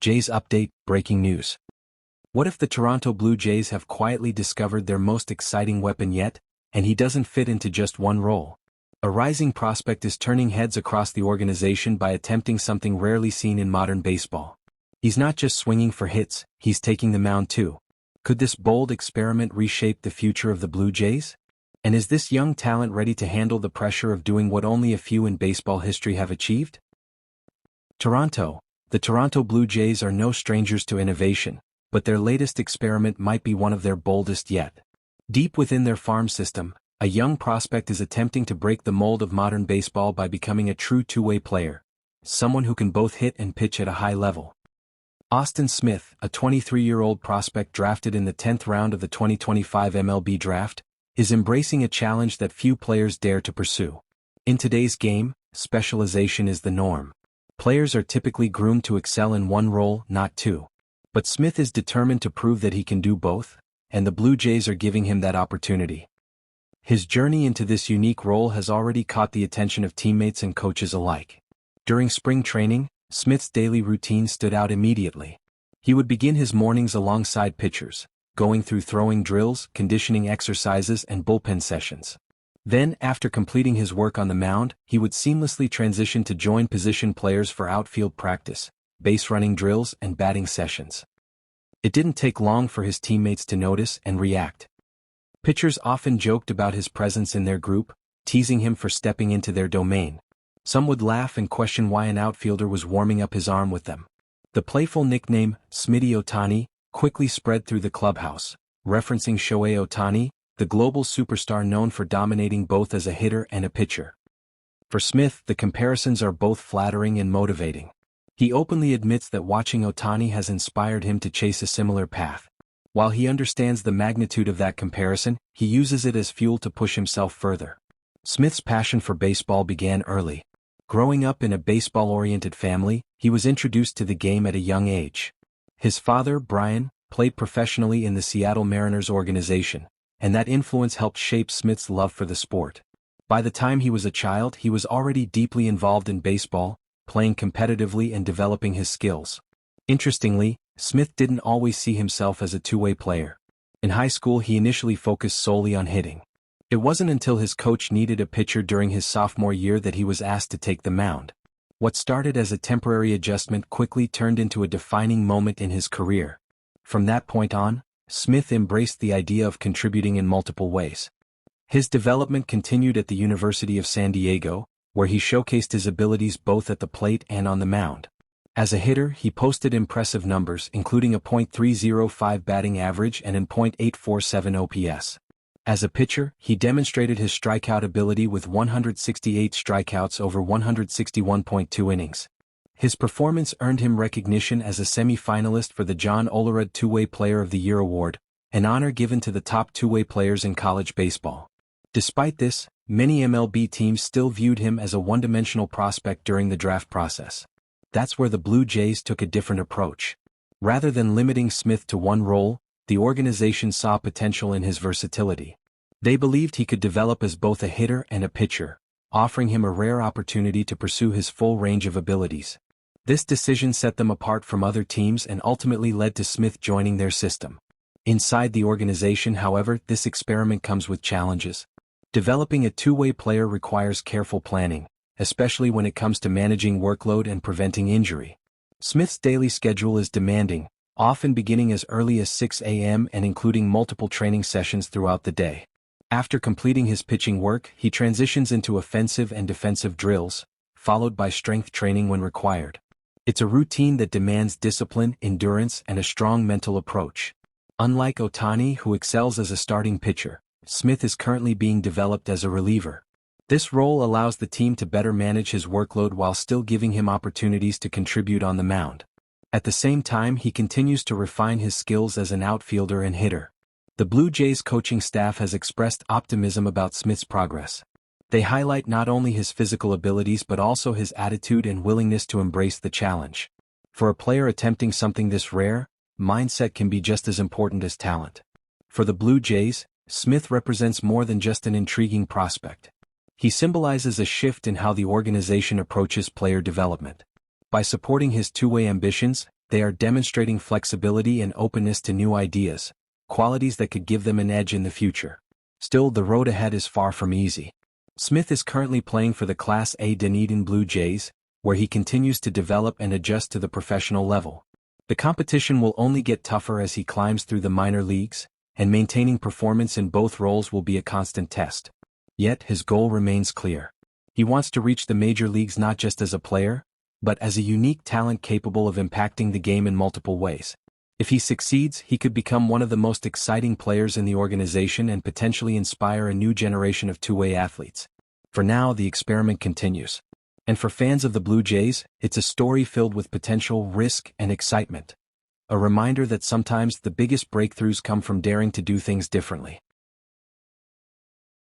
Jays update, breaking news. What if the Toronto Blue Jays have quietly discovered their most exciting weapon yet, and he doesn't fit into just one role? A rising prospect is turning heads across the organization by attempting something rarely seen in modern baseball. He's not just swinging for hits, he's taking the mound too. Could this bold experiment reshape the future of the Blue Jays? And is this young talent ready to handle the pressure of doing what only a few in baseball history have achieved? Toronto. The Toronto Blue Jays are no strangers to innovation, but their latest experiment might be one of their boldest yet. Deep within their farm system, a young prospect is attempting to break the mold of modern baseball by becoming a true two-way player, someone who can both hit and pitch at a high level. Austin Smith, a 23-year-old prospect drafted in the 10th round of the 2025 MLB Draft, is embracing a challenge that few players dare to pursue. In today's game, specialization is the norm. Players are typically groomed to excel in one role, not two. But Smith is determined to prove that he can do both, and the Blue Jays are giving him that opportunity. His journey into this unique role has already caught the attention of teammates and coaches alike. During spring training, Smith's daily routine stood out immediately. He would begin his mornings alongside pitchers, going through throwing drills, conditioning exercises, and bullpen sessions. Then, after completing his work on the mound, he would seamlessly transition to join position players for outfield practice, base running drills, and batting sessions. It didn't take long for his teammates to notice and react. Pitchers often joked about his presence in their group, teasing him for stepping into their domain. Some would laugh and question why an outfielder was warming up his arm with them. The playful nickname, Shohei Ohtani, quickly spread through the clubhouse, referencing Shohei Ohtani, the global superstar known for dominating both as a hitter and a pitcher. For Smith, the comparisons are both flattering and motivating. He openly admits that watching Ohtani has inspired him to chase a similar path. While he understands the magnitude of that comparison, he uses it as fuel to push himself further. Smith's passion for baseball began early. Growing up in a baseball-oriented family, he was introduced to the game at a young age. His father, Brian, played professionally in the Seattle Mariners organization, and that influence helped shape Smith's love for the sport. By the time he was a child, he was already deeply involved in baseball, playing competitively and developing his skills. Interestingly, Smith didn't always see himself as a two-way player. In high school, he initially focused solely on hitting. It wasn't until his coach needed a pitcher during his sophomore year that he was asked to take the mound. What started as a temporary adjustment quickly turned into a defining moment in his career. From that point on, Smith embraced the idea of contributing in multiple ways. His development continued at the University of San Diego, where he showcased his abilities both at the plate and on the mound. As a hitter, he posted impressive numbers, including a .305 batting average and an .847 OPS. As a pitcher, he demonstrated his strikeout ability with 168 strikeouts over 161.2 innings. His performance earned him recognition as a semi-finalist for the John Olerud Two-Way Player of the Year award, an honor given to the top two-way players in college baseball. Despite this, many MLB teams still viewed him as a one-dimensional prospect during the draft process. That's where the Blue Jays took a different approach. Rather than limiting Smith to one role, the organization saw potential in his versatility. They believed he could develop as both a hitter and a pitcher, offering him a rare opportunity to pursue his full range of abilities. This decision set them apart from other teams and ultimately led to Smith joining their system. Inside the organization, however, this experiment comes with challenges. Developing a two-way player requires careful planning, especially when it comes to managing workload and preventing injury. Smith's daily schedule is demanding, often beginning as early as 6 a.m. and including multiple training sessions throughout the day. After completing his pitching work, he transitions into offensive and defensive drills, followed by strength training when required. It's a routine that demands discipline, endurance, and a strong mental approach. Unlike Ohtani, who excels as a starting pitcher, Smith is currently being developed as a reliever. This role allows the team to better manage his workload while still giving him opportunities to contribute on the mound. At the same time, he continues to refine his skills as an outfielder and hitter. The Blue Jays coaching staff has expressed optimism about Smith's progress. They highlight not only his physical abilities but also his attitude and willingness to embrace the challenge. For a player attempting something this rare, mindset can be just as important as talent. For the Blue Jays, Smith represents more than just an intriguing prospect. He symbolizes a shift in how the organization approaches player development. By supporting his two-way ambitions, They are demonstrating flexibility and openness to new ideas, qualities that could give them an edge in the future. Still, the road ahead is far from easy. Smith is currently playing for the Class A Dunedin Blue Jays, where he continues to develop and adjust to the professional level. The competition will only get tougher as he climbs through the minor leagues, and maintaining performance in both roles will be a constant test. Yet his goal remains clear. He wants to reach the major leagues not just as a player, but as a unique talent capable of impacting the game in multiple ways. If he succeeds, he could become one of the most exciting players in the organization and potentially inspire a new generation of two-way athletes. For now, the experiment continues. And for fans of the Blue Jays, it's a story filled with potential, risk, and excitement. A reminder that sometimes the biggest breakthroughs come from daring to do things differently.